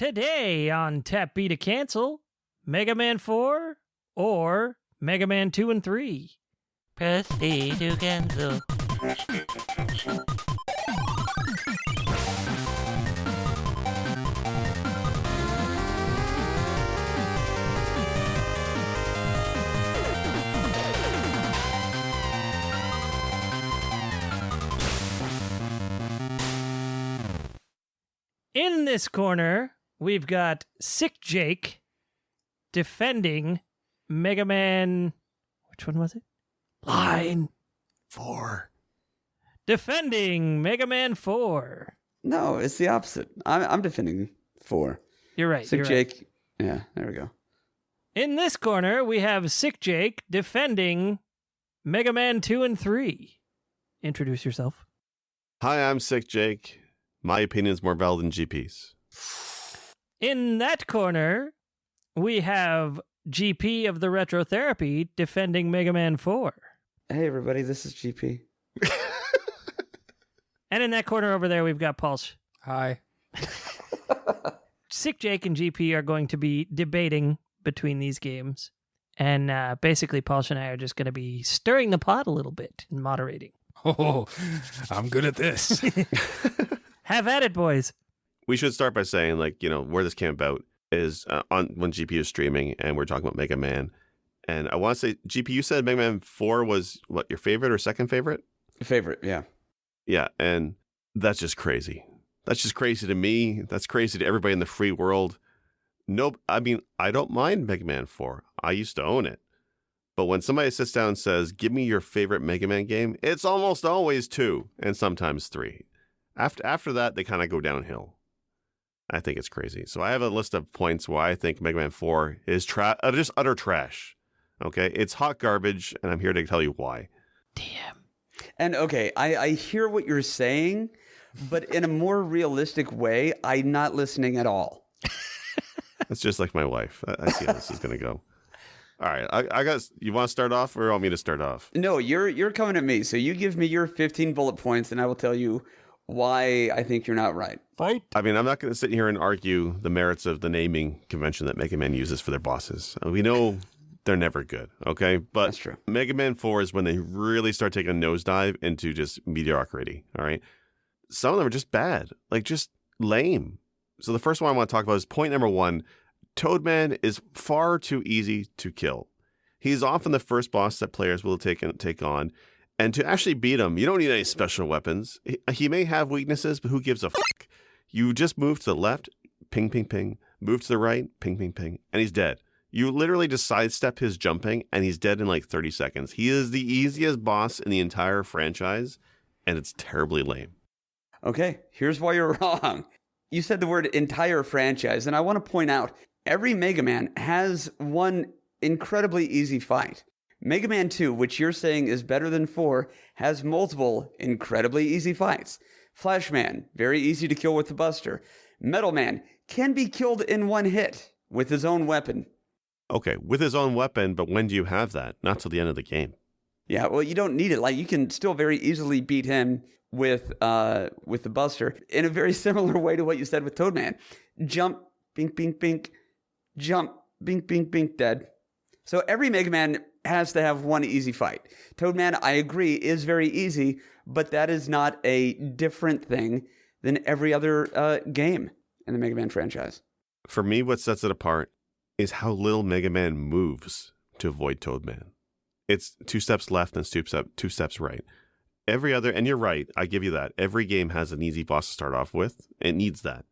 Today on Tap B to Cancel, Mega Man 4 or Mega Man 2 and 3. Press B to cancel. In this corner, we've got Sick Jake defending Mega Man... Which one was it? Line 4. Defending Mega Man 4. No, it's the opposite. I'm defending 4. You're right. Sick you're Jake. Right. Yeah, there we go. In this corner, we have Sick Jake defending Mega Man 2 and 3. Introduce yourself. Hi, I'm Sick Jake. My opinion's more valid than GP's. In that corner, we have GP of the Retro Therapy defending Mega Man 4. Hey, everybody, this is GP. And in that corner over there, we've got Pulse. Hi. Sick Jake and GP are going to be debating between these games. And basically, Pulse and I are just going to be stirring the pot a little bit and moderating. Oh, I'm good at this. Have at it, boys. We should start by saying, where this came about is on when GP is streaming and we're talking about Mega Man. And I want to say, GP, you said Mega Man 4 was, what, your favorite or second favorite? Favorite, yeah. Yeah, and that's just crazy. That's just crazy to me. That's crazy to everybody in the free world. Nope. I mean, I don't mind Mega Man 4. I used to own it. But when somebody sits down and says, give me your favorite Mega Man game, it's almost always 2 and sometimes 3. After that, they kind of go downhill. I think it's crazy. So I have a list of points why I think Mega Man 4 is just utter trash. Okay? It's hot garbage, and I'm here to tell you why. Damn. And okay, I hear what you're saying, but in a more realistic way, I'm not listening at all. That's just like my wife. I see how this is going to go. All right. I guess you want to start off or you want me to start off? No, you're coming at me. So you give me your 15 bullet points, and I will tell you why I think you're not right. Fight. I mean, I'm not going to sit here and argue the merits of the naming convention that Mega Man uses for their bosses. We know they're never good, okay? But That's true. Mega Man 4 is when they really start taking a nosedive into just mediocrity, all right? Some of them are just bad, just lame. So the first one I want to talk about is point number 1. Toadman is far too easy to kill. He's often the first boss that players will take on. And to actually beat him, you don't need any special weapons. He may have weaknesses, but who gives a fuck? You just move to the left, ping, ping, ping. Move to the right, ping, ping, ping. And he's dead. You literally just sidestep his jumping, and he's dead in 30 seconds. He is the easiest boss in the entire franchise, and it's terribly lame. Okay, here's why you're wrong. You said the word entire franchise, and I want to point out, every Mega Man has one incredibly easy fight. Mega Man 2, which you're saying is better than 4, has multiple incredibly easy fights. Flashman, very easy to kill with the Buster. Metal Man can be killed in one hit with his own weapon. Okay, with his own weapon, but when do you have that? Not till the end of the game. Yeah, well, you don't need it. You can still very easily beat him with the Buster in a very similar way to what you said with Toadman. Jump, bink, bink, bink. Jump, bink, bink, bink, dead. So every Mega Man has to have one easy fight. Toadman, I agree, is very easy, but that is not a different thing than every other game in the Mega Man franchise. For me, what sets it apart is how little Mega Man moves to avoid Toadman. It's 2 steps left and 2 steps right. Every other, and you're right, I give you that. Every game has an easy boss to start off with. It needs that.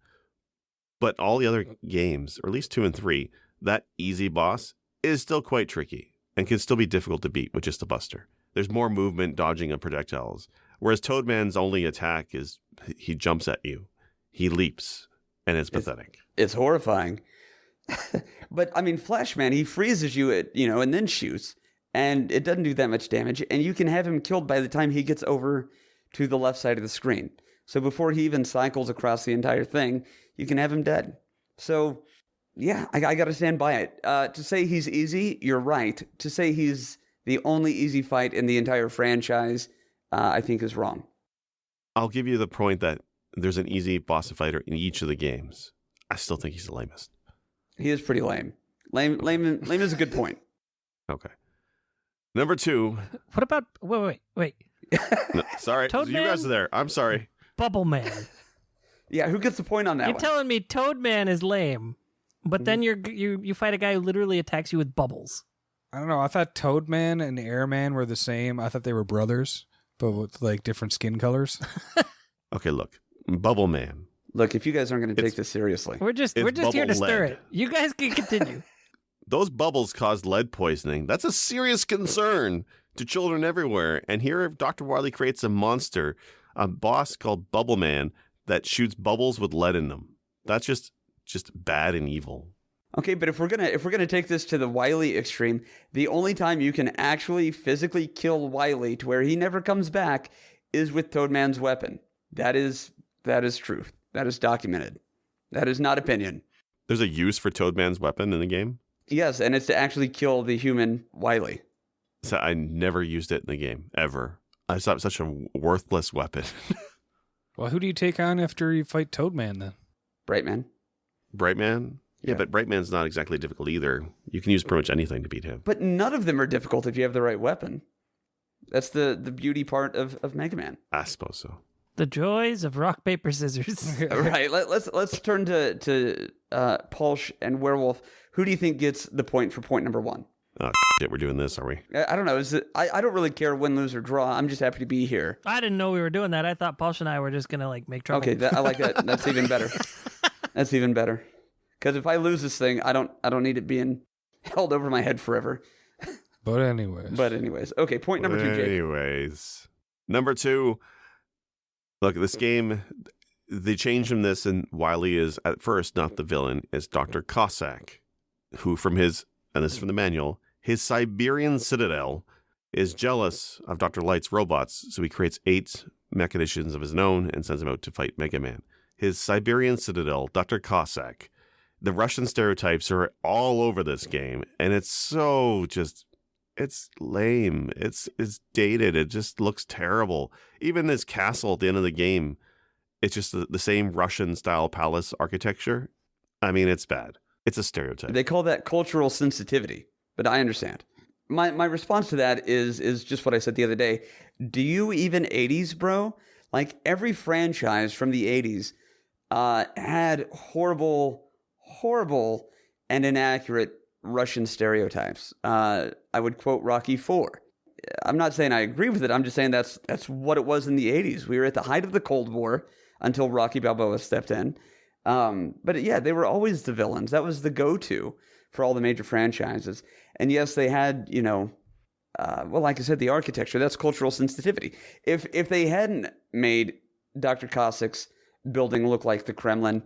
But all the other games, or at least 2 and 3, that easy boss is still quite tricky and can still be difficult to beat with just a Buster. There's more movement, dodging, and projectiles. Whereas Toadman's only attack is he jumps at you. He leaps, and it's pathetic. It's horrifying. But, I mean, Flashman, he freezes you, and then shoots, and it doesn't do that much damage, and you can have him killed by the time he gets over to the left side of the screen. So before he even cycles across the entire thing, you can have him dead. So, yeah, I got to stand by it. To say he's easy, you're right. To say he's the only easy fight in the entire franchise, I think is wrong. I'll give you the point that there's an easy boss fighter in each of the games. I still think he's the lamest. He is pretty lame. Lame is a good point. Okay. Number 2. What about wait? No, sorry, Toad you guys Man? are there. I'm sorry. Bubble Man. Yeah, who gets the point on that You're one? telling me Toad Man is lame, but then you fight a guy who literally attacks you with bubbles. I don't know. I thought Toadman and Airman were the same. I thought they were brothers, but with like different skin colors. Okay, look. Bubble Man. Look, if you guys aren't going to take It's- this seriously, We're just It's here to bubble stir lead. it. You guys can continue. Those bubbles caused lead poisoning. That's a serious concern to children everywhere. And here Dr. Wily creates a monster, a boss called Bubble Man that shoots bubbles with lead in them. That's just bad and evil. okay, but if we're gonna take this to the Wily extreme, the only time you can actually physically kill Wily to where he never comes back is with Toadman's weapon. That is truth. That is documented. That is not opinion. There's a use for Toadman's weapon in the game. Yes, and it's to actually kill the human Wily. So I never used it in the game, ever. I saw it such a worthless weapon. Well, who do you take on after you fight Toadman then? Brightman. Brightman? Yeah, Yeah. but Brightman's not exactly difficult either. You can use pretty much anything to beat him. But none of them are difficult if you have the right weapon. That's the beauty part of Mega Man. I suppose so. The joys of rock paper scissors. Right. Let's turn to Pulsh and Werewolf. Who do you think gets the point for point number 1? Oh, shit, we're doing this, are we? I don't know. I don't really care win, lose, or draw. I'm just happy to be here. I didn't know we were doing that. I thought Paul and I were just gonna like make trouble. Okay, I like that. That's even better. That's even better. Because if I lose this thing, I don't need it being held over my head forever. But anyways. But anyways, okay. Point number 2, Jake. Anyways. Number 2. Look, this game, they changed him this, and Wily is, at first, not the villain. It's Dr. Cossack, who from his, and this is from the manual, his Siberian Citadel is jealous of Dr. Light's robots, so he creates 8 mechanicians of his own and sends them out to fight Mega Man. His Siberian Citadel, Dr. Cossack. The Russian stereotypes are all over this game, and it's so just... It's lame. It's dated. It just looks terrible. Even this castle at the end of the game, it's just the same Russian-style palace architecture. I mean, it's bad. It's a stereotype. They call that cultural sensitivity, but I understand. My response to that is just what I said the other day. Do you even 80s, bro? Like every franchise from the 80s had horrible and inaccurate Russian stereotypes. I would quote Rocky IV. I'm not saying I agree with it. I'm just saying that's what it was in the 80s. We were at the height of the Cold War until Rocky Balboa stepped in. But yeah, they were always the villains. That was the go-to for all the major franchises. And yes, they had, well, like I said, the architecture. That's cultural sensitivity. If they hadn't made Dr. Cossack's building look like the Kremlin,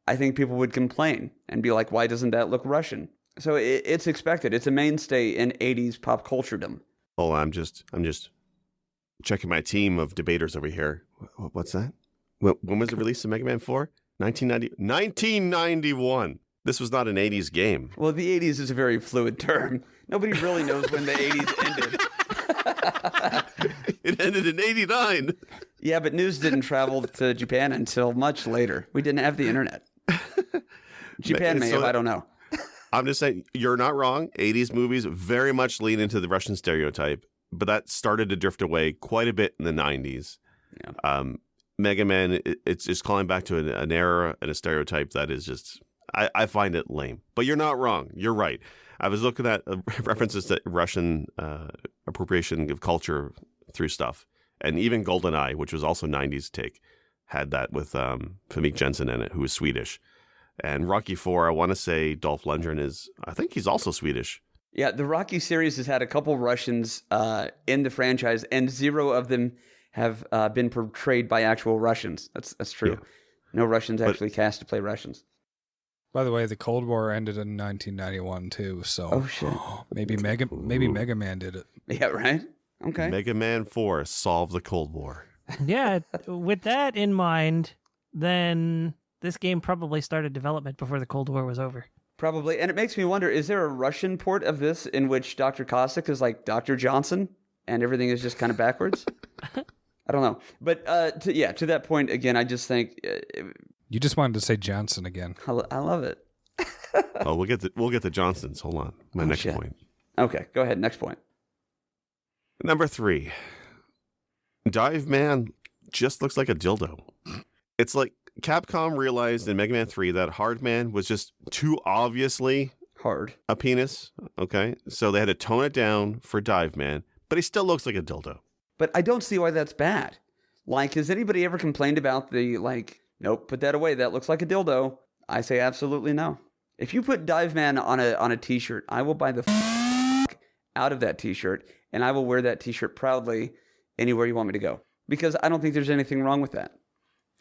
I think people would complain and be like, why doesn't that look Russian? So it's expected. It's a mainstay in 80s pop culturedom. Oh, I'm just checking my team of debaters over here. What's that? When was the release of Mega Man 4? 1991. This was not an 80s game. Well, the 80s is a very fluid term. Nobody really knows when the 80s ended. It ended in 89. Yeah, but news didn't travel to Japan until much later. We didn't have the internet. Japan may So- have, I don't know. I'm just saying, you're not wrong. 80s movies very much lean into the Russian stereotype, but that started to drift away quite a bit in the 90s. Yeah. Mega Man, it's just calling back to an era and a stereotype that is just, I find it lame. But you're not wrong. You're right. I was looking at references to Russian appropriation of culture through stuff. And even GoldenEye, which was also 90s take, had that with Famke Jensen in it, who was Swedish. And Rocky IV, I want to say Dolph Lundgren I think he's also Swedish. Yeah, the Rocky series has had a couple Russians in the franchise, and 0 of them have been portrayed by actual Russians. That's true. Yeah. No Russians actually cast to play Russians. By the way, the Cold War ended in 1991 too, so Oh, shit. maybe Mega Man did it. Yeah, right? Okay. Mega Man 4 solved the Cold War. Yeah, with that in mind, then this game probably started development before the Cold War was over. Probably. And it makes me wonder, is there a Russian port of this in which Dr. Cossack is like Dr. Johnson and everything is just kind of backwards? I don't know. But to that point, again, I just think You just wanted to say Johnson again. I love it. Oh, we'll get the Johnsons. Hold on. My next shit. point. Okay, go ahead. Next point. Number 3. Dive Man just looks like a dildo. It's like Capcom realized in Mega Man 3 that Hard Man was just too obviously Hard. a penis. Okay. So they had to tone it down for Dive Man, but he still looks like a dildo. But I don't see why that's bad. Like, has anybody ever complained about the, like, nope, put that away, that looks like a dildo? I say absolutely no. If you put Dive Man on a t-shirt, I will buy the out of that t-shirt, and I will wear that t-shirt proudly anywhere you want me to go. Because I don't think there's anything wrong with that.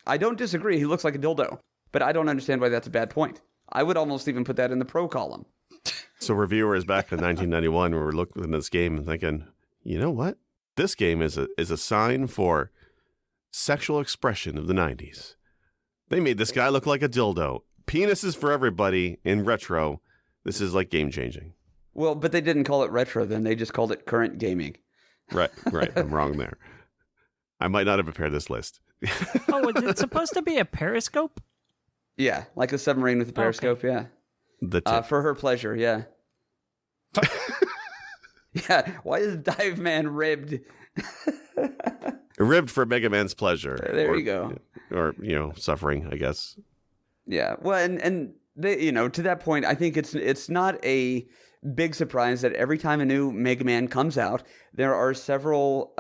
I don't disagree, he looks like a dildo, but I don't understand why that's a bad point. I would almost even put that in the pro column. So Reviewer is back in 1991 where we're looking at this game and thinking, you know what? This game is a sign for sexual expression of the 90s. They made this guy look like a dildo. Penises for everybody in retro. This is like game changing. Well, but they didn't call it retro then, they just called it current gaming. Right. I'm wrong there. I might not have prepared this list. Oh, was it supposed to be a periscope? Yeah, like a submarine with a periscope, yeah. The tip. For her pleasure, yeah. Yeah, why is Dive Man ribbed? Ribbed for Mega Man's pleasure. There you go. Or, suffering, I guess. Yeah, well, and they, to that point, I think it's not a big surprise that every time a new Mega Man comes out, there are several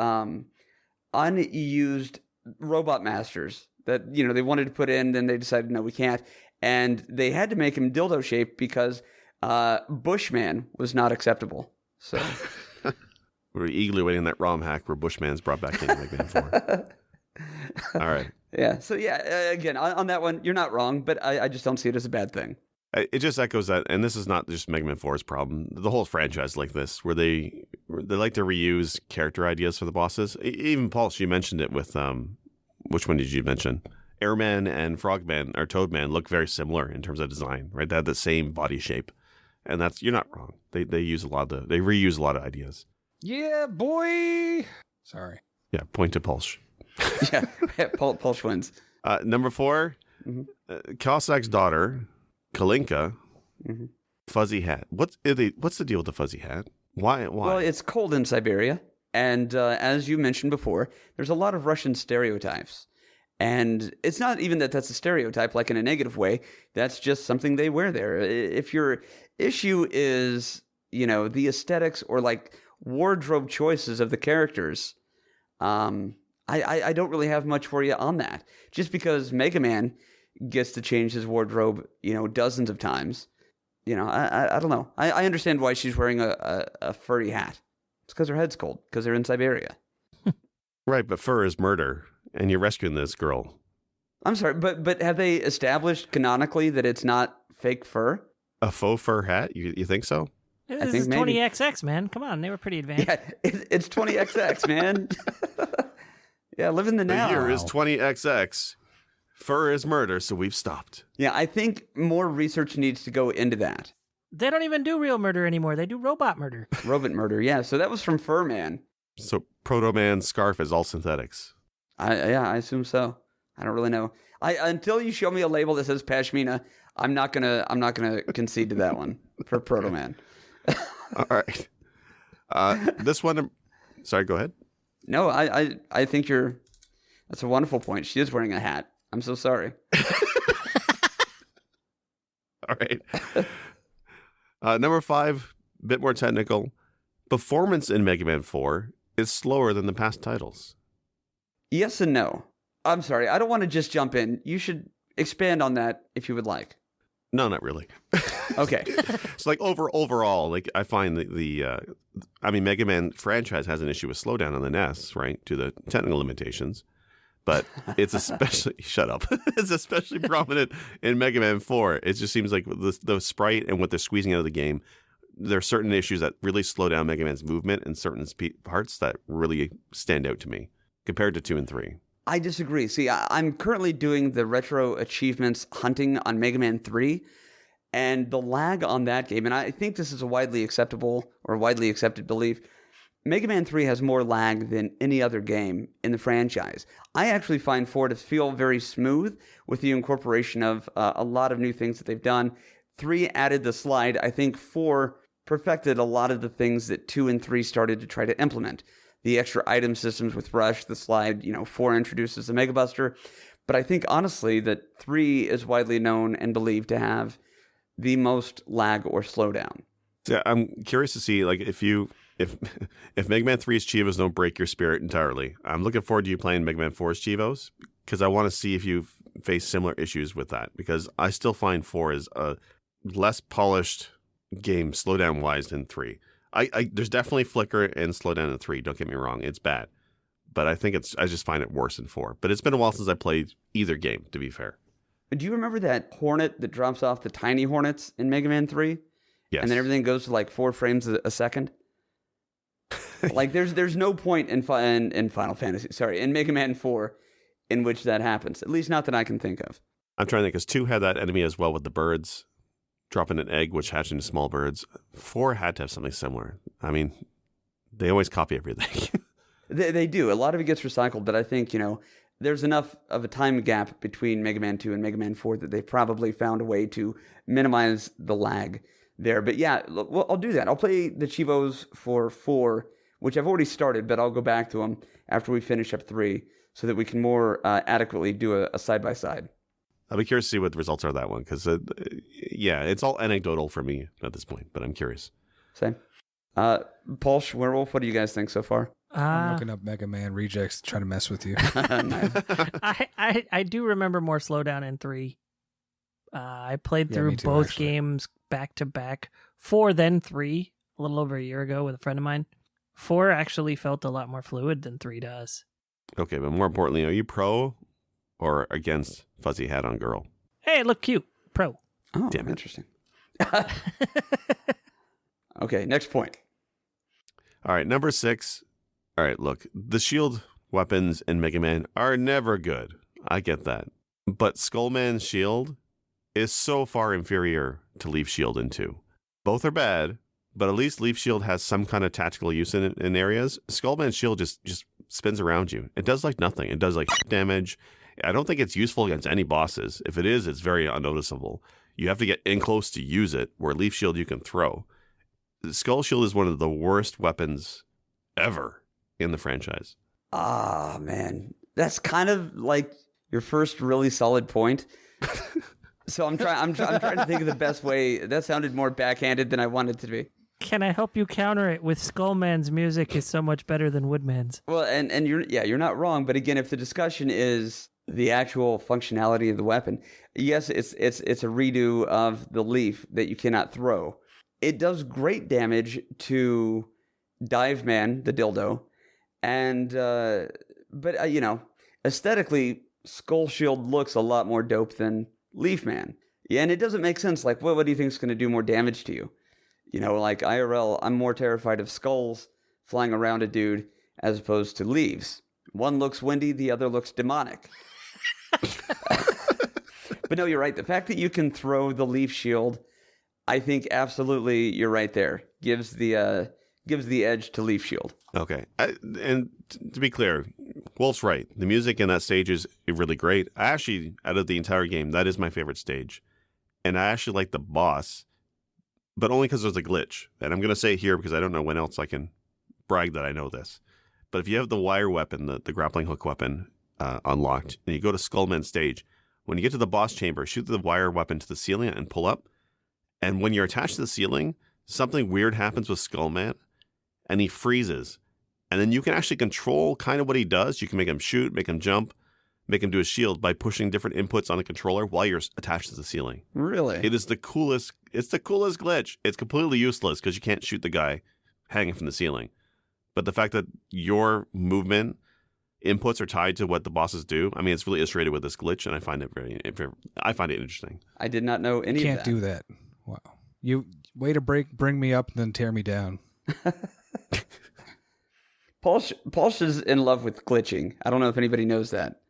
unused Robot Masters that, they wanted to put in, then they decided, no, we can't. And they had to make him dildo shaped because Bushman was not acceptable. So We're eagerly waiting that ROM hack where Bushman's brought back into Mega Man 4. All right. Yeah. So yeah, again, on that one, you're not wrong, but I just don't see it as a bad thing. It just echoes that, and this is not just Mega Man 4's problem. The whole franchise like this, where they like to reuse character ideas for the bosses. Even Pulse, you mentioned it with which one did you mention? Airman and Frogman or Toadman look very similar in terms of design, right? They have the same body shape, and you're not wrong. They reuse a lot of ideas. Yeah, boy. Sorry. Yeah, point to Pulse. Yeah, Pulse wins. Number 4, Cossack's daughter, Kalinka, fuzzy hat. What's the deal with the fuzzy hat? Why? Well, it's cold in Siberia, and as you mentioned before, there's a lot of Russian stereotypes. And it's not even that's a stereotype, like in a negative way. That's just something they wear there. If your issue is, the aesthetics or like wardrobe choices of the characters, I don't really have much for you on that. Just because Mega Man gets to change his wardrobe, dozens of times, I don't know. I understand why she's wearing a furry hat. It's because her head's cold, because they're in Siberia. Right, but fur is murder, and you're rescuing this girl. I'm sorry, but have they established canonically that it's not fake fur? A faux fur hat? You think so? This think is maybe. 20XX, man. Come on, they were pretty advanced. Yeah, it's 20XX, man. Yeah, live in the now. The year is 20XX. Fur is murder, so we've stopped. Yeah, I think more research needs to go into that. They don't even do real murder anymore. They do robot murder. Robot murder, yeah. So that was from Furman. So Proto Man's scarf is all synthetics. I assume so. I don't really know. Until you show me a label that says Pashmina, I'm not gonna concede to that one for Proto Man. All right. This one. Sorry, go ahead. No, I think that's a wonderful point. She is wearing a hat. I'm so sorry. All right. Number 5, a bit more technical. Performance in Mega Man 4 is slower than the past titles. Yes and no. I'm sorry. I don't want to just jump in. You should expand on that if you would like. No, not really. Okay. So like overall, like I find Mega Man franchise has an issue with slowdown on the NES, right? To the technical limitations. But it's especially shut up. It's especially prominent in Mega Man 4. It just seems like the sprite and what they're squeezing out of the game, there are certain issues that really slow down Mega Man's movement in certain parts that really stand out to me compared to 2 and 3. I disagree. See, I'm currently doing the retro achievements hunting on Mega Man 3, and the lag on that game, and I think this is a widely accepted belief, Mega Man 3 has more lag than any other game in the franchise. I actually find 4 to feel very smooth with the incorporation of a lot of new things that they've done. 3 added the slide. I think 4 perfected a lot of the things that 2 and 3 started to try to implement. The extra item systems with Rush, the slide, 4 introduces the Mega Buster. But I think, honestly, that 3 is widely known and believed to have the most lag or slowdown. Yeah, I'm curious to see, like, if Mega Man 3's Chivos don't break your spirit entirely. I'm looking forward to you playing Mega Man 4's Chivos, because I want to see if you face similar issues with that, because I still find 4 is a less polished game slowdown-wise than 3. There's definitely flicker and slowdown in 3, don't get me wrong, it's bad. But I just find it worse in 4. But it's been a while since I played either game, to be fair. Do you remember that hornet that drops off the tiny hornets in Mega Man 3? Yes. And then everything goes to like 4 frames a second? Like there's no point in Final Fantasy, in Mega Man 4 in which that happens. At least not that I can think of. I'm trying to think, because 2 had that enemy as well with the birds, dropping an egg which hatched into small birds. 4 had to have something similar. I mean, they always copy everything. They do. A lot of it gets recycled, but I think, there's enough of a time gap between Mega Man 2 and Mega Man 4 that they probably found a way to minimize the lag there. But yeah, well, I'll do that. I'll play the Chivos for 4, which I've already started, but I'll go back to them after we finish up 3 so that we can more adequately do a side-by-side. I'll be curious to see what the results are of that one, because, it's all anecdotal for me at this point, but I'm curious. Same. Paul Werewolf, what do you guys think so far? I'm looking up Mega Man Rejects to try to mess with you. I do remember more slowdown in 3. I played Yeah, through me too, both actually. games back to back. 4, then 3, a little over a year ago with a friend of mine. 4 actually felt a lot more fluid than 3 does. Okay, but more importantly, are you pro or against Fuzzy Hat on Girl? Hey, look cute. Pro. Oh, Damn it. interesting. Okay, next point. All right, number 6. All right, look, the shield weapons in Mega Man are never good. I get that. But Skullman's shield is so far inferior to Leaf Shield in 2. Both are bad, but at least Leaf Shield has some kind of tactical use in areas. Skullman's shield just spins around you. It does like nothing. It does like damage. I don't think it's useful against any bosses. If it is, it's very unnoticeable. You have to get in close to use it, where Leaf Shield you can throw. The Skull Shield is one of the worst weapons ever in the franchise. Ah, man. That's kind of like your first really solid point. So I'm trying to think of the best way. That sounded more backhanded than I wanted to be. Can I help you counter it with Skullman's music is so much better than Woodman's? Well, and you're not wrong, but again, if the discussion is the actual functionality of the weapon, yes, it's a redo of the leaf that you cannot throw. It does great damage to Dive Man, the dildo, and but aesthetically, Skull Shield looks a lot more dope than Leaf Man. Yeah, and it doesn't make sense. Like, what do you think is going to do more damage to you? Like IRL, I'm more terrified of skulls flying around a dude as opposed to leaves. One looks windy, the other looks demonic. But no, you're right. The fact that you can throw the leaf shield, I think absolutely you're right there. Gives the edge to Leaf Shield. Okay. And to be clear, Wolf's right. The music in that stage is really great. I actually, out of the entire game, that is my favorite stage. And I actually like the boss, but only because there's a glitch. And I'm going to say here because I don't know when else I can brag that I know this. But if you have the wire weapon, the grappling hook weapon unlocked, and you go to Skullman stage, when you get to the boss chamber, shoot the wire weapon to the ceiling and pull up. And when you're attached to the ceiling, something weird happens with Skullman, and he freezes. And then you can actually control kind of what he does. You can make him shoot, make him jump, make him do a shield by pushing different inputs on the controller while you're attached to the ceiling. Really? It is the coolest. It's the coolest glitch. It's completely useless because you can't shoot the guy hanging from the ceiling. But the fact that your movement inputs are tied to what the bosses do, I mean, it's really illustrated with this glitch, and I find it interesting. I did not know any Can't of that. do that. Wow. You way to bring me up and then tear me down. Paul's is in love with glitching. I don't know if anybody knows that.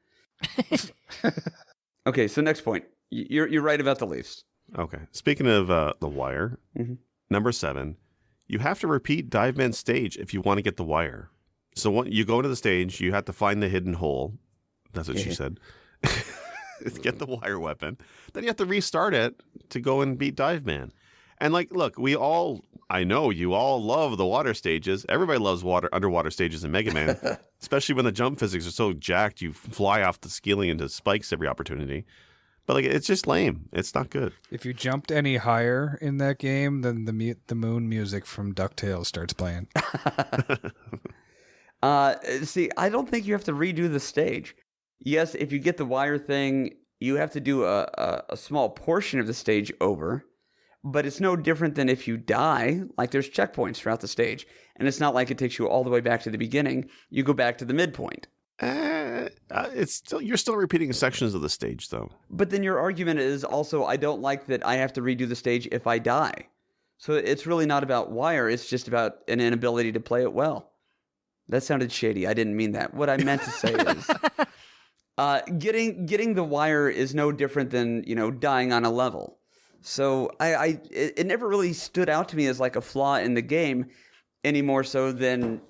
Okay, so next point. You're right about the Leafs. Okay. Speaking of the wire, Mhm. number 7, you have to repeat Dive Man stage if you want to get the wire. So when you go into the stage, you have to find the hidden hole. That's what she said. Get the wire weapon. Then you have to restart it to go and beat Dive Man. And like, look, I know you all love the water stages. Everybody loves underwater stages in Mega Man, especially when the jump physics are so jacked. You fly off the ceiling into spikes every opportunity. But like, it's just lame. It's not good. If you jumped any higher in that game, then the moon music from DuckTales starts playing. See, I don't think you have to redo the stage. Yes, if you get the wire thing, you have to do a small portion of the stage over. But it's no different than if you die. Like, there's checkpoints throughout the stage. And it's not like it takes you all the way back to the beginning. You go back to the midpoint. You're still repeating sections of the stage, though. But then your argument is also, I don't like that I have to redo the stage if I die. So it's really not about wire. It's just about an inability to play it well. That sounded shady. I didn't mean that. What I meant to say is, getting the wire is no different than, dying on a level. So it never really stood out to me as like a flaw in the game any more so than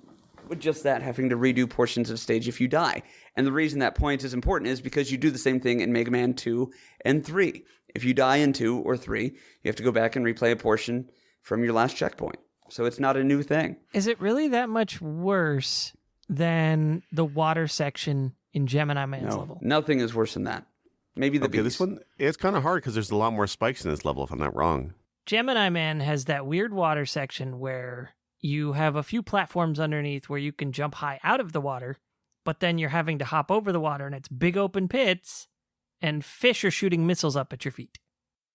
with just that having to redo portions of stage if you die. And the reason that point is important is because you do the same thing in Mega Man 2 and 3. If you die in 2 or 3, you have to go back and replay a portion from your last checkpoint. So it's not a new thing. Is it really that much worse than the water section in Gemini Man's level? Nothing is worse than that. Maybe the beast. This one, it's kind of hard because there's a lot more spikes in this level, if I'm not wrong. Gemini Man has that weird water section where you have a few platforms underneath where you can jump high out of the water, but then you're having to hop over the water, and it's big open pits, and fish are shooting missiles up at your feet.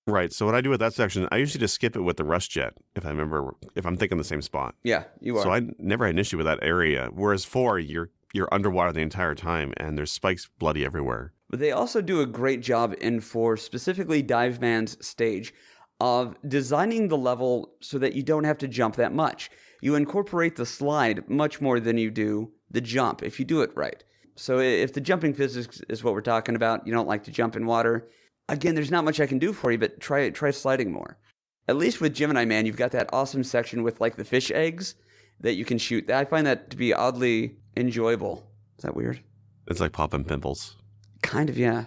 Right. So what I do with that section, I usually just skip it with the rush jet, if I'm thinking the same spot. Yeah, you are. So I never had an issue with that area. Whereas 4, you're underwater the entire time, and there's spikes bloody everywhere. But they also do a great job in 4, specifically Dive Man's stage, of designing the level so that you don't have to jump that much. You incorporate the slide much more than you do the jump, if you do it right. So if the jumping physics is what we're talking about, you don't like to jump in water, again, there's not much I can do for you, but try sliding more. At least with Gemini Man, you've got that awesome section with like the fish eggs that you can shoot. I find that to be oddly enjoyable. Is that weird? It's like popping pimples. Kind of, yeah.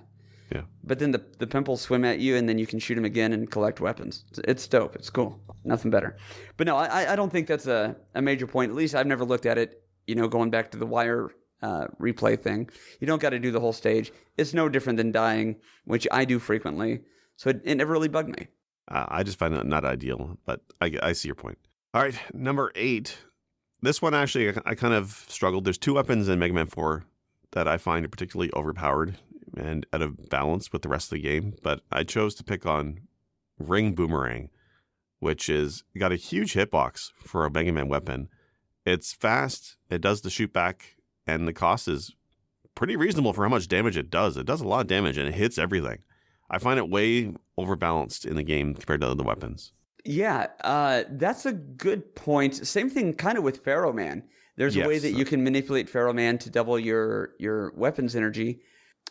Yeah. But then the pimples swim at you, and then you can shoot them again and collect weapons. It's dope. It's cool. Nothing better. But no, I don't think that's a major point. At least I've never looked at it, going back to the wire replay thing. You don't got to do the whole stage. It's no different than dying, which I do frequently. So it never really bugged me. I just find it not ideal, but I see your point. All right, number 8. This one actually, I kind of struggled. There's 2 weapons in Mega Man 4 that I find are particularly overpowered and out of balance with the rest of the game. But I chose to pick on Ring Boomerang, which is got a huge hitbox for a Mega Man weapon. It's fast, it does the shoot back, and the cost is pretty reasonable for how much damage it does. It does a lot of damage, and it hits everything. I find it way overbalanced in the game compared to other weapons. Yeah, that's a good point. Same thing kind of with Pharaoh Man. There's a way that you can manipulate Pharaoh Man to double your weapons energy.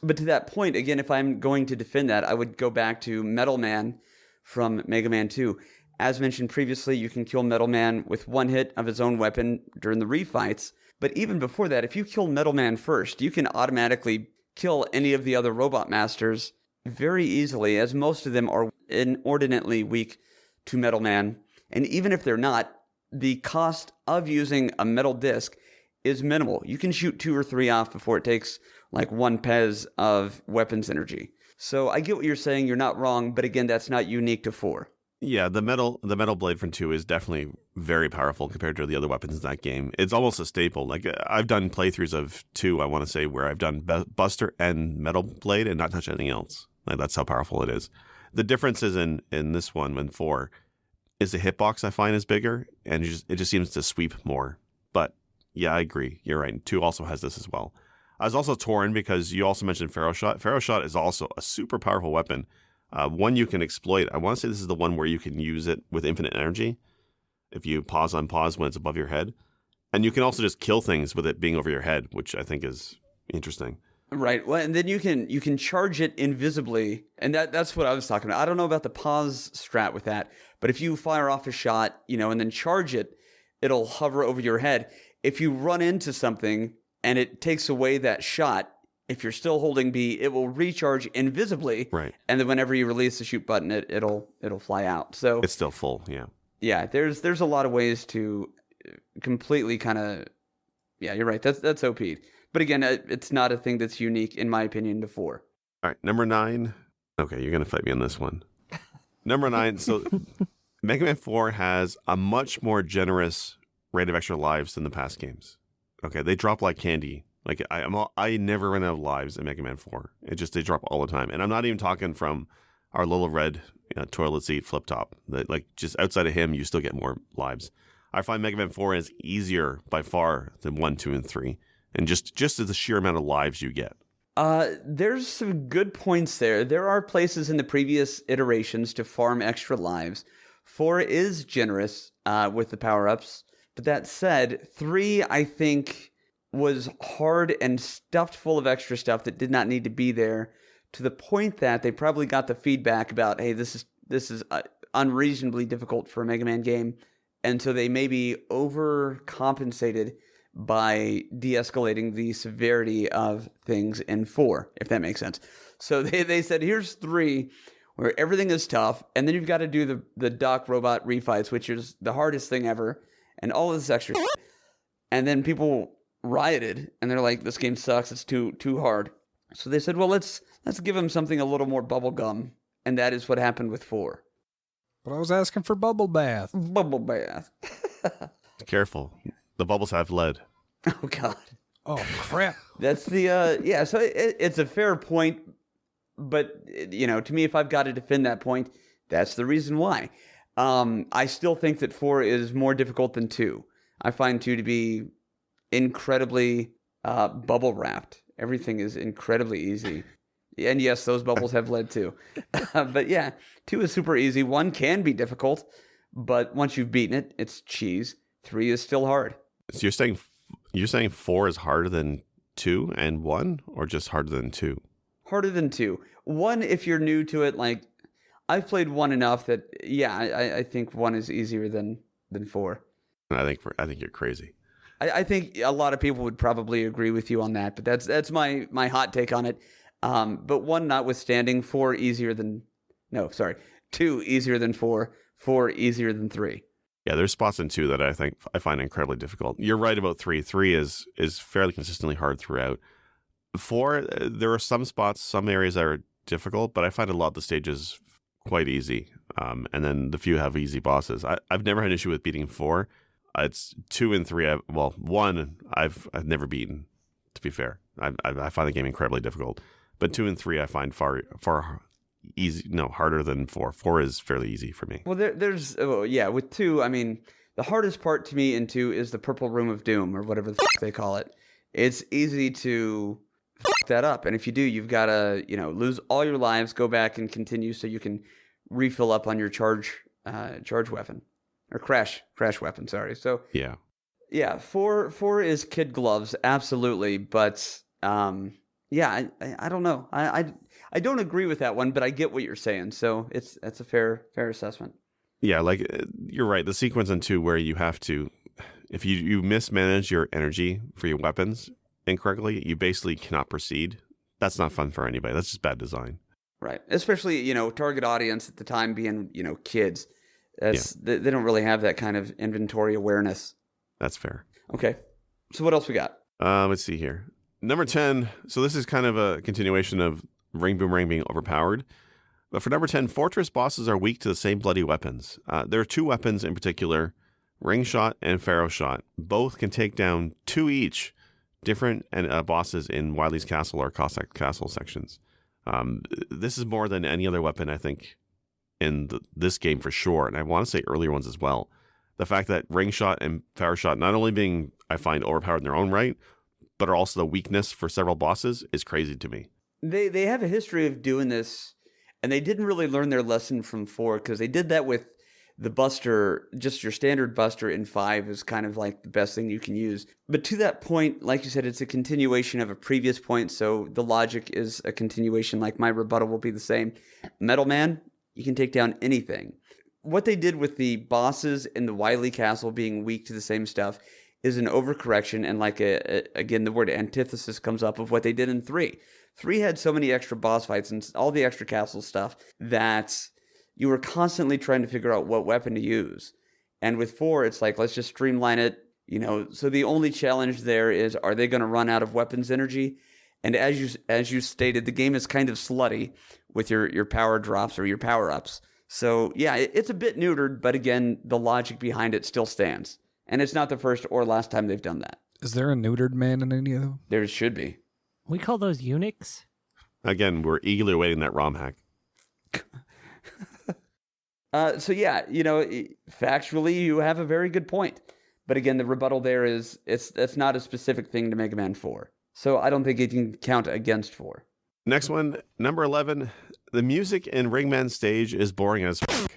But to that point, again, if I'm going to defend that, I would go back to Metal Man from Mega Man 2. As mentioned previously, you can kill Metal Man with one hit of his own weapon during the refights. But even before that, if you kill Metal Man first, you can automatically kill any of the other Robot Masters very easily, as most of them are inordinately weak to Metal Man. And even if they're not, the cost of using a metal disc is minimal. You can shoot 2 or 3 off before it takes like 1 Pez of weapons energy. So I get what you're saying. You're not wrong. But again, that's not unique to 4. Yeah, the metal blade from 2 is definitely very powerful compared to the other weapons in that game. It's almost a staple. Like I've done playthroughs of 2, I want to say, where I've done Buster and Metal Blade and not touch anything else. Like that's how powerful it is. The difference is in this one, when 4, is the hitbox I find is bigger, and it just seems to sweep more. But yeah, I agree. You're right. 2 also has this as well. I was also torn because you also mentioned Pharaoh Shot. Pharaoh Shot is also a super powerful weapon. One you can exploit. I want to say this is the one where you can use it with infinite energy if you pause on pause when it's above your head. And you can also just kill things with it being over your head, which I think is interesting. Right. Well, and then you can charge it invisibly, and that's what I was talking about. I don't know about the pause strat with that, but if you fire off a shot, and then charge it, it'll hover over your head. If you run into something and it takes away that shot, if you're still holding B, it will recharge invisibly. Right. And then whenever you release the shoot button, it'll fly out. So It's still full. Yeah. yeah, there's a lot of ways to completely kind of, yeah, you're right. That's OP'd. But again, it's not a thing that's unique, in my opinion, to 4. All right. Number 9. Okay. You're going to fight me on this one. Number 9. So Mega Man 4 has a much more generous rate of extra lives than the past games. Okay. They drop like candy. Like I never run out of lives in Mega Man 4. They drop all the time. And I'm not even talking from our little red toilet seat flip top. Like just outside of him, you still get more lives. I find Mega Man 4 is easier by far than 1, 2, and 3. And just as the sheer amount of lives you get. There's some good points there. There are places in the previous iterations to farm extra lives. 4 is generous with the power-ups. But that said, 3, I think, was hard and stuffed full of extra stuff that did not need to be there, to the point that they probably got the feedback about, hey, this is unreasonably difficult for a Mega Man game. And so they maybe overcompensated by de-escalating the severity of things in 4, if that makes sense. So they said, here's 3, where everything is tough, and then you've got to do the Doc Robot refights, which is the hardest thing ever, and all of this extra shit. And then people rioted, and they're like, this game sucks, it's too hard. So they said, well, let's give them something a little more bubblegum, and that is what happened with 4. But I was asking for Bubble Bath. Bubble bath. Careful. The bubbles have lead. Oh, God. Oh, crap. That's the, yeah, so it's a fair point, but, to me, if I've got to defend that point, that's the reason why. I still think that 4 is more difficult than 2. I find 2 to be incredibly bubble wrapped. Everything is incredibly easy. And yes, those bubbles have lead too. But yeah, 2 is super easy. 1 can be difficult, but once you've beaten it, it's cheese. 3 is still hard. So you're saying 4 is harder than 2 and 1, or just harder than 2? Harder than 2. 1, if you're new to it, like I've played 1 enough that yeah, I think 1 is easier than 4. I think you're crazy. I think a lot of people would probably agree with you on that, but that's my hot take on it. But 1 notwithstanding, 2 easier than 4, 4 easier than 3. Yeah, there's spots in 2 that I find incredibly difficult. You're right about 3. 3 is fairly consistently hard throughout. 4, there are some spots, some areas that are difficult, but I find a lot of the stages quite easy. And then the few have easy bosses. I've never had an issue with beating 4. It's 2 and 3. 1 I've never beaten. To be fair, I find the game incredibly difficult. But 2 and 3 I find far easy. No, harder than 4. 4 is fairly easy for me. Well, there's with 2. I mean, the hardest part to me in 2 is the Purple Room of Doom, or whatever the they call it. It's easy to fuck that up, and if you do, you've got to lose all your lives, go back and continue so you can refill up on your charge weapon. Or crash weapon, sorry. So yeah, 4 is kid gloves, absolutely. But yeah, I don't know. I don't agree with that one, but I get what you're saying. So that's a fair assessment. Yeah, like you're right. The sequence in 2 where you have to, if you mismanage your energy for your weapons incorrectly, you basically cannot proceed. That's not fun for anybody. That's just bad design. Right, especially target audience at the time being kids. They don't really have that kind of inventory awareness. That's fair. Okay. So what else we got? Let's see here. Number 10. So this is kind of a continuation of Ring Boomerang being overpowered. But for number 10, Fortress bosses are weak to the same bloody weapons. There are 2 weapons in particular, Ring Shot and Pharaoh Shot. Both can take down 2 each different bosses in Wily's Castle or Cossack Castle sections. This is more than any other weapon, I think, in this game for sure, and I want to say earlier ones as well. The fact that Ring Shot and Pharaoh Shot not only being, I find, overpowered in their own right, but are also the weakness for several bosses is crazy to me. They have a history of doing this, and they didn't really learn their lesson from 4, because they did that with the Buster, just your standard Buster in 5 is kind of like the best thing you can use. But to that point, like you said, it's a continuation of a previous point, so the logic is a continuation. Like my rebuttal will be the same. Metal Man, you can take down anything. What they did with the bosses in the Wily Castle being weak to the same stuff is an overcorrection, and like again, the word antithesis comes up of what they did in 3. 3 had so many extra boss fights and all the extra castle stuff that you were constantly trying to figure out what weapon to use. And with 4, it's like, let's just streamline it, so the only challenge there is, are they going to run out of weapons energy? And as you stated, the game is kind of slutty with your power drops or your power-ups. So yeah, it's a bit neutered, but again, the logic behind it still stands. And it's not the first or last time they've done that. Is there a neutered man in any of them? There should be. We call those eunuchs. Again, we're eagerly awaiting that ROM hack. So yeah, factually, you have a very good point. But again, the rebuttal there is that's not a specific thing to Mega Man 4. So I don't think it can count against 4. Next one, number 11. The music in Ringman Stage is boring as fuck.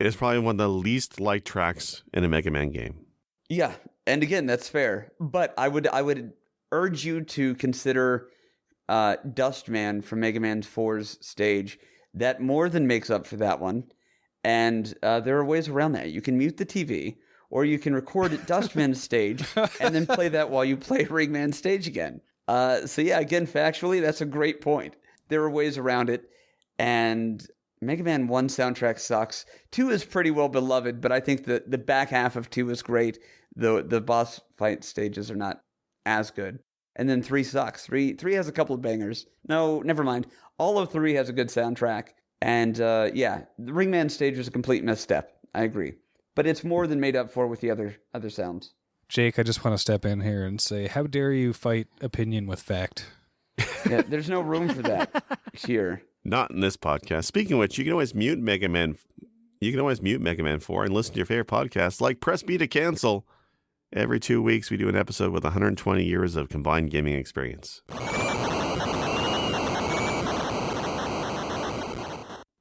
It is probably one of the least liked tracks in a Mega Man game. Yeah, and again, that's fair. But I would urge you to consider Dustman from Mega Man 4's stage. That more than makes up for that one. And there are ways around that. You can mute the TV, or you can record Dustman's stage and then play that while you play Ringman Stage again. So yeah, again, factually, that's a great point. There are ways around it, and Mega Man 1 soundtrack sucks. 2 is pretty well beloved, but I think the back half of 2 is great. The boss fight stages are not as good. And then 3 sucks. 3 has a couple of bangers. No, never mind. All of 3 has a good soundtrack. And yeah, the Ringman stage was a complete misstep. I agree. But it's more than made up for with the other sounds. Jake, I just want to step in here and say, how dare you fight opinion with fact? Yeah, there's no room for that here. Not in this podcast. Speaking of which, you can always mute Mega Man 4 and listen to your favorite podcasts like Press B to Cancel. Every 2 weeks, we do an episode with 120 years of combined gaming experience.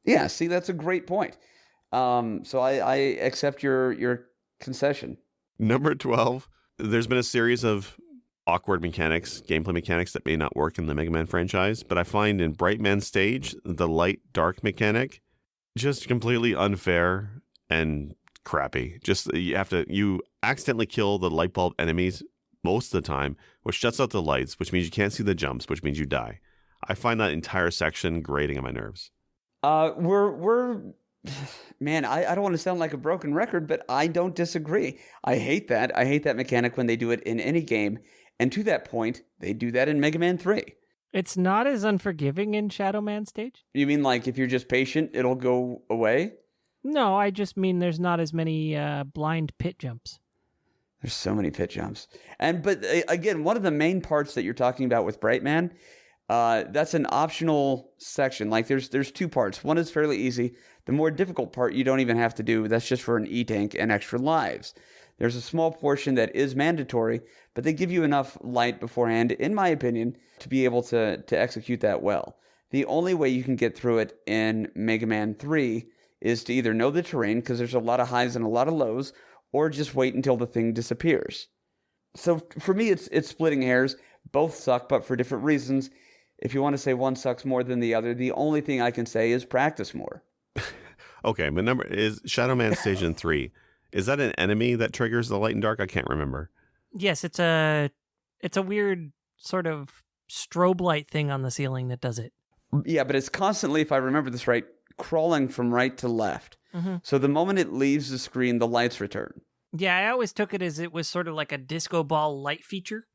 Yeah, see, that's a great point. So I accept your concession. Number 12, there's been a series of awkward gameplay mechanics that may not work in the Mega Man franchise, but I find in Brightman Stage, the light-dark mechanic, just completely unfair and crappy. Just you accidentally kill the light bulb enemies most of the time, which shuts out the lights, which means you can't see the jumps, which means you die. I find that entire section grating on my nerves. Man, I don't want to sound like a broken record, but I don't disagree. I hate that. I hate that mechanic when they do it in any game. And to that point, they do that in Mega Man 3. It's not as unforgiving in Shadow Man Stage? You mean like if you're just patient, it'll go away? No, I just mean there's not as many blind pit jumps. There's so many pit jumps. But again, one of the main parts that you're talking about with Brightman, that's an optional section. Like there's 2 parts. One is fairly easy. The more difficult part you don't even have to do. That's just for an E-Tank and extra lives. There's a small portion that is mandatory, but they give you enough light beforehand, in my opinion, to be able to execute that well. The only way you can get through it in Mega Man 3 is to either know the terrain, because there's a lot of highs and a lot of lows, or just wait until the thing disappears. So for me, it's splitting hairs. Both suck, but for different reasons. If you want to say one sucks more than the other, the only thing I can say is practice more. Okay, my number is Shadow Man Stage in 3. Is that an enemy that triggers the light and dark? I can't remember. Yes, it's a weird sort of strobe light thing on the ceiling that does it. Yeah, but it's constantly, if I remember this right, crawling from right to left. Mm-hmm. So the moment it leaves the screen, the lights return. Yeah, I always took it as it was sort of like a disco ball light feature.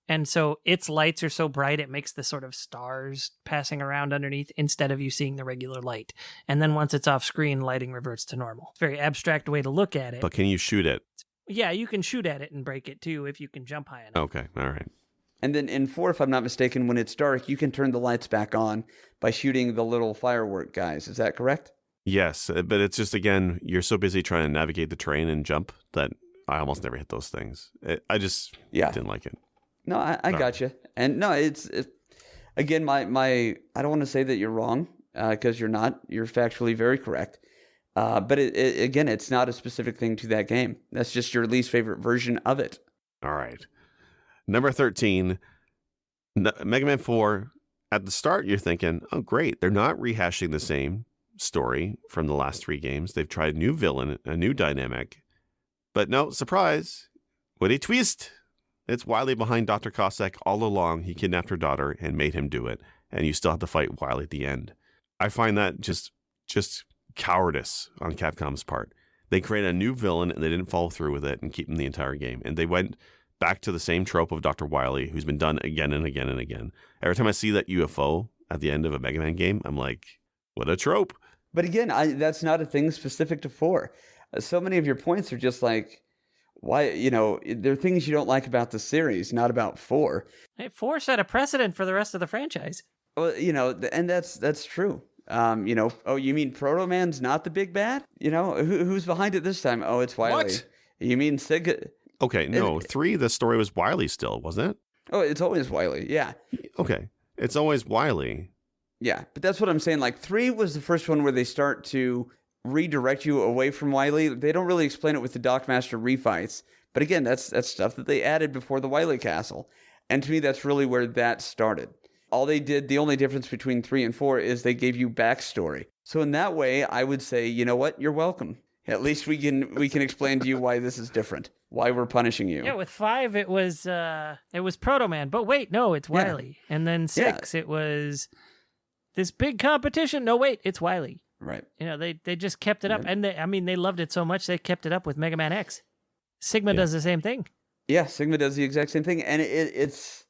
And so its lights are so bright, it makes the sort of stars passing around underneath instead of you seeing the regular light. And then once it's off screen, lighting reverts to normal. Very abstract way to look at it. But can you shoot it? Yeah, you can shoot at it and break it too if you can jump high enough. Okay, all right. And then in 4, if I'm not mistaken, when it's dark, you can turn the lights back on by shooting the little firework guys. Is that correct? Yes, but it's just, again, you're so busy trying to navigate the terrain and jump that I almost never hit those things. I just didn't like it. No, I gotcha. And no, it's again, my I don't want to say that you're wrong, because you're not. You're factually very correct. But again, it's not a specific thing to that game. That's just your least favorite version of it. All right. Number 13, Mega Man 4. At the start, you're thinking, oh, great. They're not rehashing the same story from the last 3 games. They've tried a new villain, a new dynamic. But no, surprise. What a twist. It's Wily behind Dr. Cossack all along. He kidnapped her daughter and made him do it. And you still have to fight Wily at the end. I find that just cowardice on Capcom's part. They created a new villain and they didn't follow through with it and keep him the entire game. And they went back to the same trope of Dr. Wily, who's been done again and again and again. Every time I see that UFO at the end of a Mega Man game, I'm like, what a trope. But again, that's not a thing specific to 4. So many of your points are just like, why, there are things you don't like about the series, not about 4. Hey, 4 set a precedent for the rest of the franchise. Well, and that's true. Oh, you mean Proto Man's not the big bad? Who's behind it this time? Oh, it's Wily. What? You mean Sig? Okay, no, 3, the story was Wily still, wasn't it? Oh, it's always Wily. Yeah. Okay, it's always Wily. Yeah, but that's what I'm saying. Like 3 was the first one where they start to redirect you away from Wily. They don't really explain it with the Dockmaster refights. But again, that's stuff that they added before the Wily Castle. And to me, that's really where that started. The only difference between 3 and 4 is they gave you backstory. So in that way, I would say, you know what? You're welcome. At least we can explain to you why this is different, why we're punishing you. Yeah, with 5 it was Proto Man, but wait, no, it's Wily. Yeah. And then 6 it was this big competition. No, wait, it's Wily. Right. They just kept it up, and they loved it so much they kept it up with Mega Man X. Sigma does the same thing. Yeah, Sigma does the exact same thing, and it's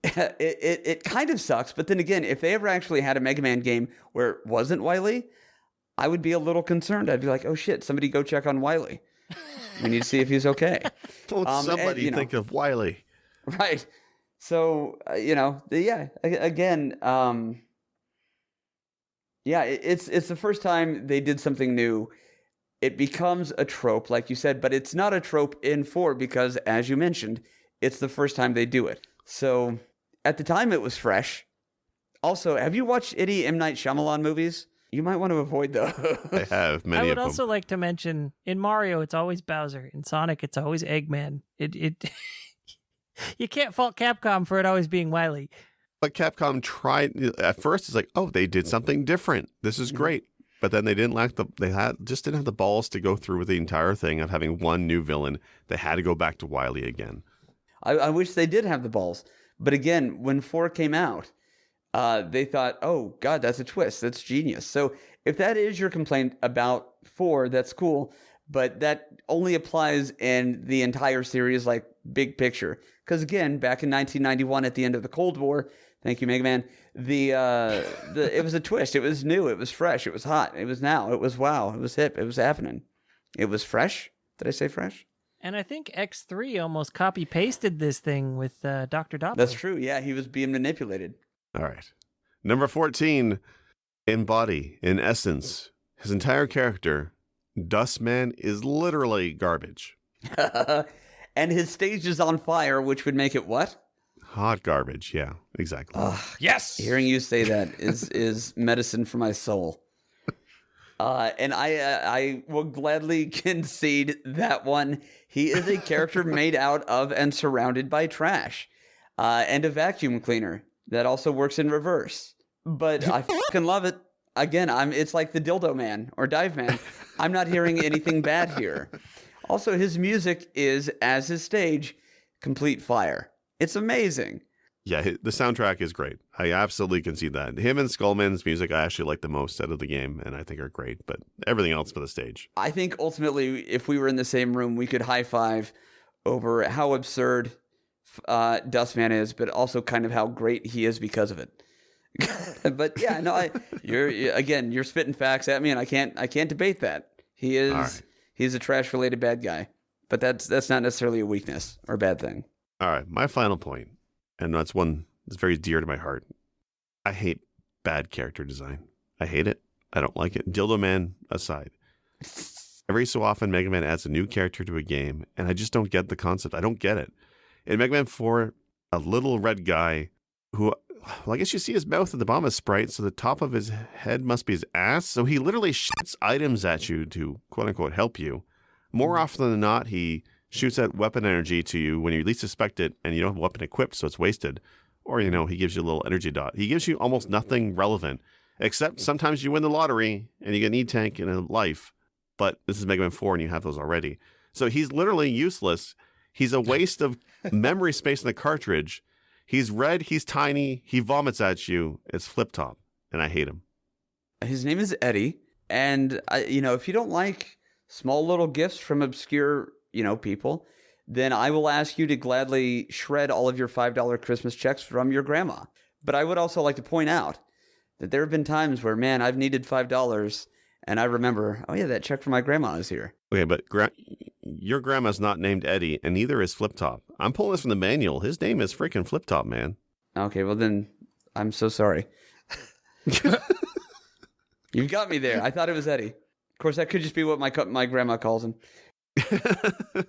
it kind of sucks. But then again, if they ever actually had a Mega Man game where it wasn't Wily, I would be a little concerned. I'd be like, oh shit, somebody go check on Wily. We need to see if he's okay. Don't somebody think of Wily. Right. So, again, it's the first time they did something new. It becomes a trope, like you said, but it's not a trope in 4 because, as you mentioned, it's the first time they do it. So, at the time, it was fresh. Also, have you watched any M. Night Shyamalan movies? You might want to avoid those. I have many of them. I would also like to mention, in Mario, it's always Bowser. In Sonic, it's always Eggman. You can't fault Capcom for it always being Wily. But Capcom tried at first. It's like, oh, they did something different. This is great. But then they didn't just didn't have the balls to go through with the entire thing of having one new villain. They had to go back to Wily again. I wish they did have the balls. But again, when 4 came out, they thought, oh, God, that's a twist. That's genius. So if that is your complaint about 4, that's cool. But that only applies in the entire series, like big picture. Because again, back in 1991 at the end of the Cold War, thank you, Mega Man, it was a twist. It was new. It was fresh. It was hot. It was now. It was wow. It was hip. It was happening. It was fresh. Did I say fresh? And I think X3 almost copy-pasted this thing with Dr. Doppler. That's true. Yeah, he was being manipulated. All right. Number 14, in body, in essence, his entire character, Dustman, is literally garbage. And his stage is on fire, which would make it what? Hot garbage. Yeah, exactly. Yes. Hearing you say that is medicine for my soul. And I will gladly concede that one. He is a character made out of and surrounded by trash, and a vacuum cleaner that also works in reverse. But I fucking love it. Again, it's like the Dildo Man or Dive Man. I'm not hearing anything bad here. Also, his music is, as his stage, complete fire. It's amazing. Yeah, the soundtrack is great. I absolutely concede that. Him and Skullman's music I actually like the most out of the game, and I think are great, but everything else for the stage. I think ultimately, if we were in the same room, we could high-five over how absurd Dustman is, but also kind of how great he is because of it. But yeah, no, you're spitting facts at me, and I can't debate that. He's a trash-related bad guy, but that's not necessarily a weakness or a bad thing. All right, my final point, and that's one that's very dear to my heart. I hate bad character design. I hate it. I don't like it. Dildo Man aside. Every so often, Mega Man adds a new character to a game, and I just don't get the concept. I don't get it. In Mega Man 4, a little red guy who Well, I guess you see his mouth at the bottom of Sprite, so the top of his head must be his ass. So he literally shoots items at you to quote unquote help you. More often than not, he shoots out weapon energy to you when you least suspect it, and you don't have a weapon equipped, so it's wasted. Or, he gives you a little energy dot. He gives you almost nothing relevant, except sometimes you win the lottery and you get an E-Tank and a life. But this is Mega Man 4 and you have those already. So he's literally useless. He's a waste of memory space in the cartridge. He's red, he's tiny, he vomits at you. It's Flip Top, and I hate him. His name is Eddie, and if you don't like small little gifts from obscure, people, then I will ask you to gladly shred all of your $5 Christmas checks from your grandma. But I would also like to point out that there have been times where, man, I've needed $5, and I remember, oh yeah, that check from my grandma is here. Okay, but your grandma's not named Eddie, and neither is Flip Top. I'm pulling this from the manual. His name is freaking Flip Top, man. Okay, well then, I'm so sorry. You've got me there. I thought it was Eddie. Of course, that could just be what my grandma calls him.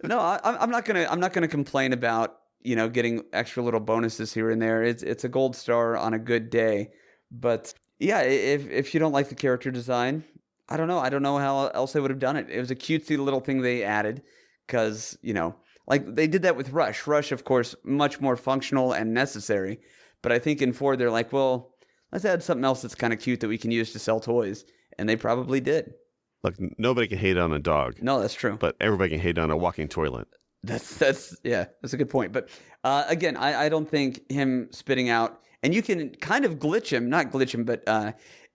No, I'm not gonna complain about getting extra little bonuses here and there. It's a gold star on a good day, but yeah, if you don't like the character design, I don't know how else they would have done it. It was a cutesy little thing they added because like they did that with Rush. Rush, of course, much more functional and necessary, but I think in 4 they're like, well, let's add something else that's kind of cute that we can use to sell toys, and they probably did. Look, nobody can hate on a dog. No, that's true. But everybody can hate on a walking toilet. That's a good point. But again, I don't think him spitting out, and you can kind of not glitch him, but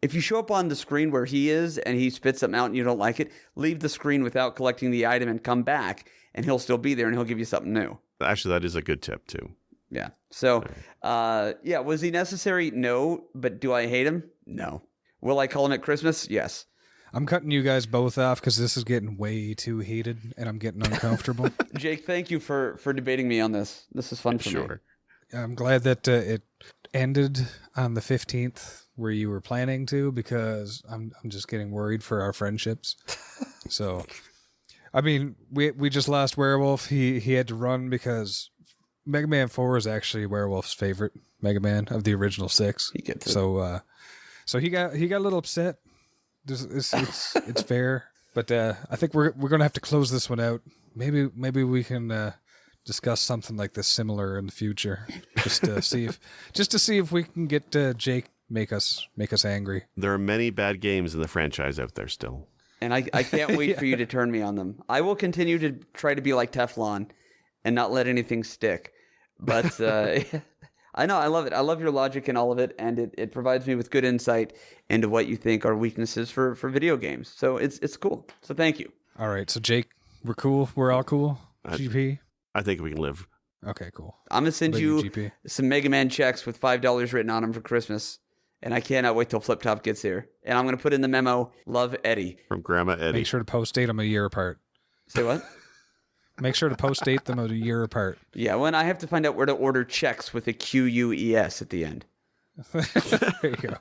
if you show up on the screen where he is and he spits something out and you don't like it, leave the screen without collecting the item and come back, and he'll still be there and he'll give you something new. Actually, that is a good tip too. Yeah. So, was he necessary? No. But do I hate him? No. Will I call him at Christmas? Yes. I'm cutting you guys both off because this is getting way too heated and I'm getting uncomfortable. Jake, thank you for debating me on this. This is fun for me. I'm glad that it ended on the 15th where you were planning to, because I'm just getting worried for our friendships. So, I mean, we just lost Werewolf. He had to run because Mega Man 4 is actually Werewolf's favorite Mega Man of the original 6. He gets it. So he got a little upset. It's fair, but I think we're gonna have to close this one out. Maybe we can discuss something like this similar in the future, just to see if we can get Jake make us angry. There are many bad games in the franchise out there still, and I can't wait for you to turn me on them. I will continue to try to be like Teflon and not let anything stick. But I know, I love it. I love your logic and all of it, and it provides me with good insight into what you think are weaknesses for video games. So it's cool. So thank you. All right, so Jake, we're cool. We're all cool. GP? I think we can live. Okay, cool. I'm going to send you GP? some Mega Man checks with $5 written on them for Christmas, and I cannot wait till Flip Top gets here. And I'm going to put in the memo, love Eddie. From Grandma Eddie. Make sure to post date them a year apart. Say what? Make sure to post date them a year apart. Yeah, when I have to find out where to order checks with a QUES at the end. There you go.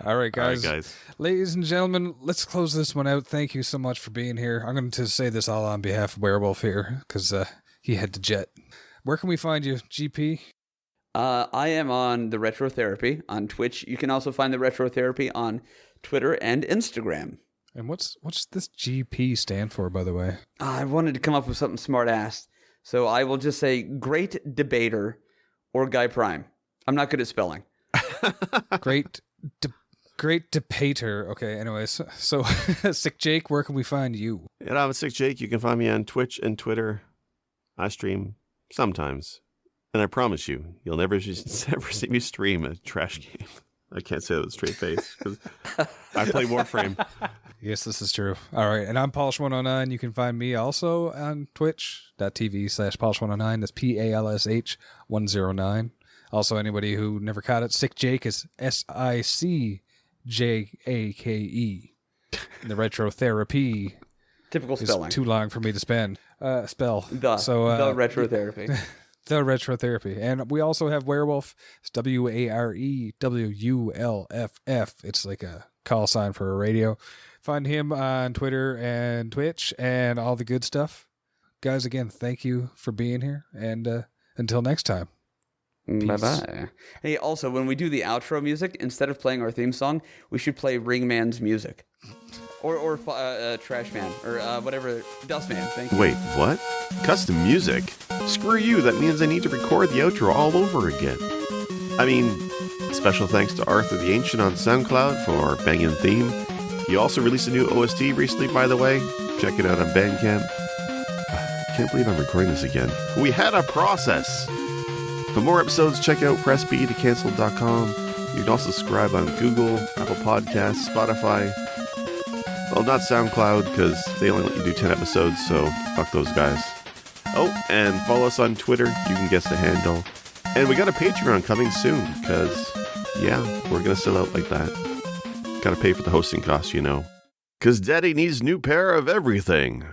All right, guys. Ladies and gentlemen, let's close this one out. Thank you so much for being here. I'm going to say this all on behalf of Werewolf here because he had to jet. Where can we find you, GP? I am on the Retro Therapy on Twitch. You can also find the Retro Therapy on Twitter and Instagram. And what's this GP stand for, by the way? I wanted to come up with something smart-ass. So I will just say Great Debater or Guy Prime. I'm not good at spelling. Great Debater. Okay, anyways. So, Sick Jake, where can we find you? And I'm Sick Jake. You can find me on Twitch and Twitter. I stream sometimes. And I promise you'll never see me stream a trash game. I can't say that with a straight face because I play Warframe. Yes, this is true. All right. And I'm Polish109. You can find me also on twitch.tv/Polish109. That's PALSH109. Also, anybody who never caught it, Sick Jake is SICJAKE. The Retro Therapy. Typical spelling. Is too long for me to spell. The Retro Therapy. The Retro Therapy. And we also have Werewolf. It's WAREWULFF. It's like a call sign for a radio. Find him on Twitter and Twitch and all the good stuff. Guys, again, thank you for being here. And until next time. Bye-bye. Hey, also, when we do the outro music, instead of playing our theme song, we should play Ringman's music. Or Trash Man, or whatever, Dustman, thank you. Wait, what? Custom music? Screw you, that means I need to record the outro all over again. I mean, special thanks to Arthur the Ancient on SoundCloud for our banging theme. He also released a new OST recently, by the way. Check it out on Bandcamp. I can't believe I'm recording this again. We had a process! For more episodes, check out pressbtocancel.com. You can also subscribe on Google, Apple Podcasts, Spotify. Well, not SoundCloud, because they only let you do 10 episodes, so fuck those guys. Oh, and follow us on Twitter. You can guess the handle. And we got a Patreon coming soon, because, yeah, we're going to sell out like that. Gotta pay for the hosting costs, you know. Because Daddy needs a new pair of everything.